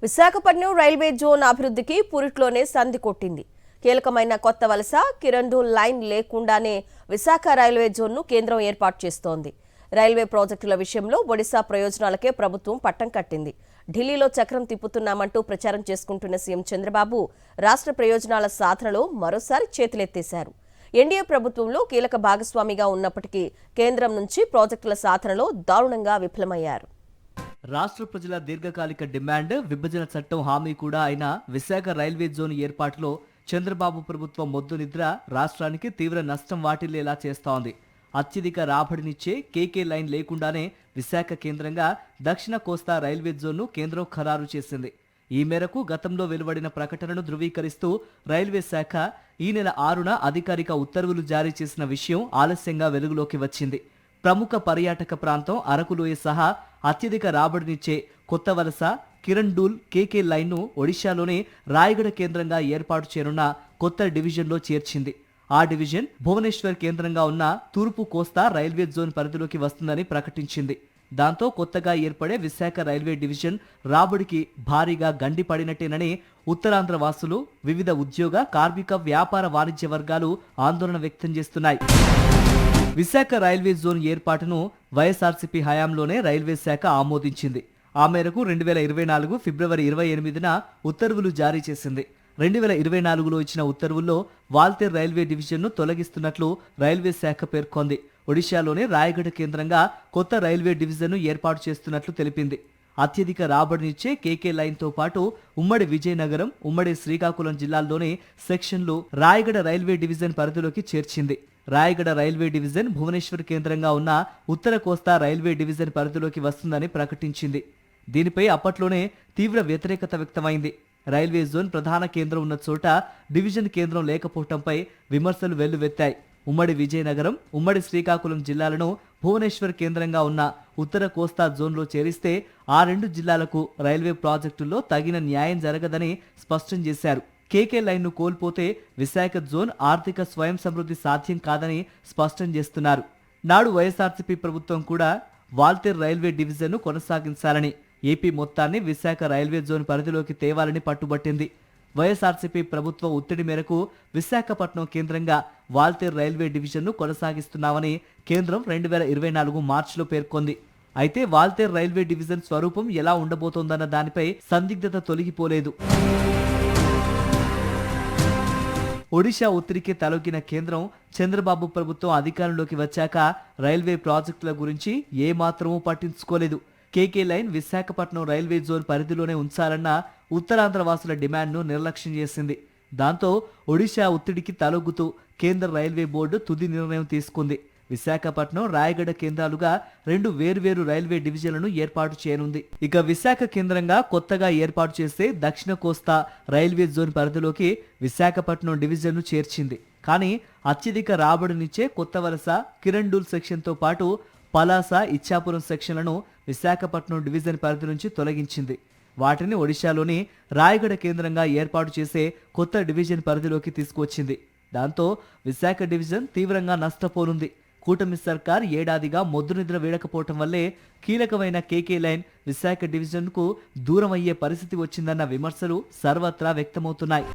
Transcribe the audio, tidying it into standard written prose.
Visakhapatnam railway zone అభివృద్ధికి పురిట్లోనే సంధి కొట్టింది. కీలకమైన కొత్త వలస కిరండూల్ లైన్ లేకుండానే విశాఖ రైల్వే జోన్ను కేంద్రం ఏర్పాటు చేస్తోంది. రైల్వే ప్రాజెక్టుల విషయంలో ఒడిశా ప్రయోజనాలకే ప్రభుత్వం పట్టం కట్టింది. ఢిల్లీలో చక్రం తిప్పుతున్నామంటూ ప్రచారం చేసుకుంటున్న సీఎం చంద్రబాబు రాష్ట్ర ప్రయోజనాల సాధనలో మరోసారి చేతులెత్తేశారు. ఎన్డీఏ ప్రభుత్వంలో కీలక భాగస్వామిగా ఉన్నప్పటికీ కేంద్రం నుంచి ప్రాజెక్టుల సాధనలో దారుణంగా విఫలమయ్యారు. రాష్ట్ర ప్రజల దీర్ఘకాలిక డిమాండ్ విభజన చట్టం హామీ కూడా అయిన విశాఖ రైల్వే జోన్ ఏర్పాటులో చంద్రబాబు ప్రభుత్వం మొద్దు నిద్ర రాష్ట్రానికి తీవ్ర నష్టం వాటిల్లేలా చేస్తోంది. అత్యధిక రాబడినిచ్చే కేకే లైన్ లేకుండానే విశాఖ కేంద్రంగా దక్షిణ కోస్తా రైల్వే జోన్ను కేంద్రం ఖరారు చేసింది. ఈ మేరకు గతంలో వెలువడిన ప్రకటనను ధృవీకరిస్తూ రైల్వే శాఖ ఈ నెల 6న అధికారిక ఉత్తర్వులు జారీ చేసిన విషయం ఆలస్యంగా వెలుగులోకి వచ్చింది. ప్రముఖ పర్యాటక ప్రాంతం అరకులోయ సహా అత్యధిక రాబడినిచ్చే కొత్త వలస కిరండూల్ కేకే లైన్ను ఒడిశాలోని రాయగడ కేంద్రంగా ఏర్పాటు చేయనున్న కొత్త డివిజన్లో చేర్చింది. ఆ డివిజన్ భువనేశ్వర్ కేంద్రంగా ఉన్న తూర్పు కోస్తా రైల్వే జోన్ పరిధిలోకి వస్తుందని ప్రకటించింది. దాంతో కొత్తగా ఏర్పడే విశాఖ రైల్వే డివిజన్ రాబడికి భారీగా గండిపడినట్టేనని ఉత్తరాంధ్ర వాసులు, వివిధ ఉద్యోగ, కార్మిక, వ్యాపార, వాణిజ్య వర్గాలు ఆందోళన వ్యక్తం చేస్తున్నాయి. విశాఖ రైల్వే జోన్ ఏర్పాటును వైఎస్ఆర్సీపీ హయాంలోనే రైల్వే శాఖ ఆమోదించింది. ఆ మేరకు 2024 ఫిబ్రవరి 28న ఉత్తర్వులు జారీ చేసింది. 2024లో ఇచ్చిన ఉత్తర్వుల్లో వాల్తేర్ రైల్వే డివిజన్ను తొలగిస్తున్నట్లు రైల్వే శాఖ పేర్కొంది. ఒడిశాలోని రాయగఢ కేంద్రంగా కొత్త రైల్వే డివిజన్ను ఏర్పాటు చేస్తున్నట్లు తెలిపింది. అత్యధిక రాబడినిచ్చే కేకే లైన్తో పాటు ఉమ్మడి విజయనగరం, ఉమ్మడి శ్రీకాకుళం జిల్లాల్లోని సెక్షన్లు రాయగఢ రైల్వే డివిజన్ పరిధిలోకి చేర్చింది. రాయగఢ రైల్వే డివిజన్ భువనేశ్వర్ కేంద్రంగా ఉన్న ఉత్తర కోస్తా రైల్వే డివిజన్ పరిధిలోకి వస్తుందని ప్రకటించింది. దీనిపై అప్పట్లోనే తీవ్ర వ్యతిరేకత వ్యక్తమైంది. రైల్వే జోన్ ప్రధాన కేంద్రం ఉన్న చోట డివిజన్ కేంద్రం లేకపోవడంపై విమర్శలు వెల్లువెత్తాయి. ఉమ్మడి విజయనగరం, ఉమ్మడి శ్రీకాకుళం జిల్లాలను భువనేశ్వర్ కేంద్రంగా ఉన్న ఉత్తర కోస్తా జోన్లో చేరిస్తే ఆ రెండు జిల్లాలకు రైల్వే ప్రాజెక్టుల్లో తగిన న్యాయం జరగదని స్పష్టం చేశారు. కేకే లైన్ను కోల్పోతే విశాఖ జోన్ ఆర్థిక స్వయం సమృద్ధి సాధ్యం కాదని స్పష్టం చేస్తున్నారు. నాడు వైఎస్ఆర్సీపీ ప్రభుత్వం కూడా వాల్తేర్ రైల్వే డివిజన్ను కొనసాగించాలని, ఏపీ మొత్తాన్ని విశాఖ రైల్వే జోన్ పరిధిలోకి తేవాలని పట్టుబట్టింది. వైఎస్ఆర్సీపీ ప్రభుత్వ ఒత్తిడి మేరకు విశాఖపట్నం కేంద్రంగా వాల్తేర్ రైల్వే డివిజన్ను కొనసాగిస్తున్నామని కేంద్రం 2024 మార్చిలో పేర్కొంది. అయితే వాల్తేర్ రైల్వే డివిజన్ స్వరూపం ఎలా ఉండబోతోందన్న దానిపై సందిగ్ధత తొలగిపోలేదు. ఒడిశా ఒత్తిడికి తలొగ్గిన కేంద్రం చంద్రబాబు ప్రభుత్వం అధికారంలోకి వచ్చాక రైల్వే ప్రాజెక్టుల గురించి ఏమాత్రమూ పట్టించుకోలేదు. KK line Visakhapatnam railway zone పరిధిలోనే ఉంచాలన్న ఉత్తరాంధ్ర వాసుల డిమాండ్ను నిర్లక్ష్యం చేసింది. దాంతో ఒడిశా ఒత్తిడికి తలొగ్గుతూ కేంద్ర రైల్వే బోర్డు తుది నిర్ణయం తీసుకుంది. విశాఖపట్నం, రాయగఢ కేంద్రాలుగా రెండు వేర్వేరు రైల్వే డివిజన్లను ఏర్పాటు చేయనుంది. ఇక విశాఖ కేంద్రంగా కొత్తగా ఏర్పాటు చేసే దక్షిణ కోస్తా రైల్వే జోన్ పరిధిలోకి విశాఖపట్నం డివిజన్ను చేర్చింది. కానీ అత్యధిక రాబడినిచ్చే కొత్త వలస కిరండూల్ సెక్షన్తో పాటు పలాస, ఇచ్చాపురం సెక్షన్లను విశాఖపట్నం డివిజన్ పరిధి నుంచి తొలగించింది. వాటిని ఒడిశాలోని రాయగఢ కేంద్రంగా ఏర్పాటు చేసే కొత్త డివిజన్ పరిధిలోకి తీసుకువచ్చింది. దాంతో విశాఖ డివిజన్ తీవ్రంగా నష్టపోనుంది. కూటమి సర్కార్ ఏడాదిగా మొద్దునిద్ర వీడకపోవటం వల్లే కీలకమైన కేకే లైన్ విశాఖ డివిజన్కు దూరం అయ్యే పరిస్థితి వచ్చిందన్న విమర్శలు సర్వత్రా వ్యక్తమవుతున్నాయి.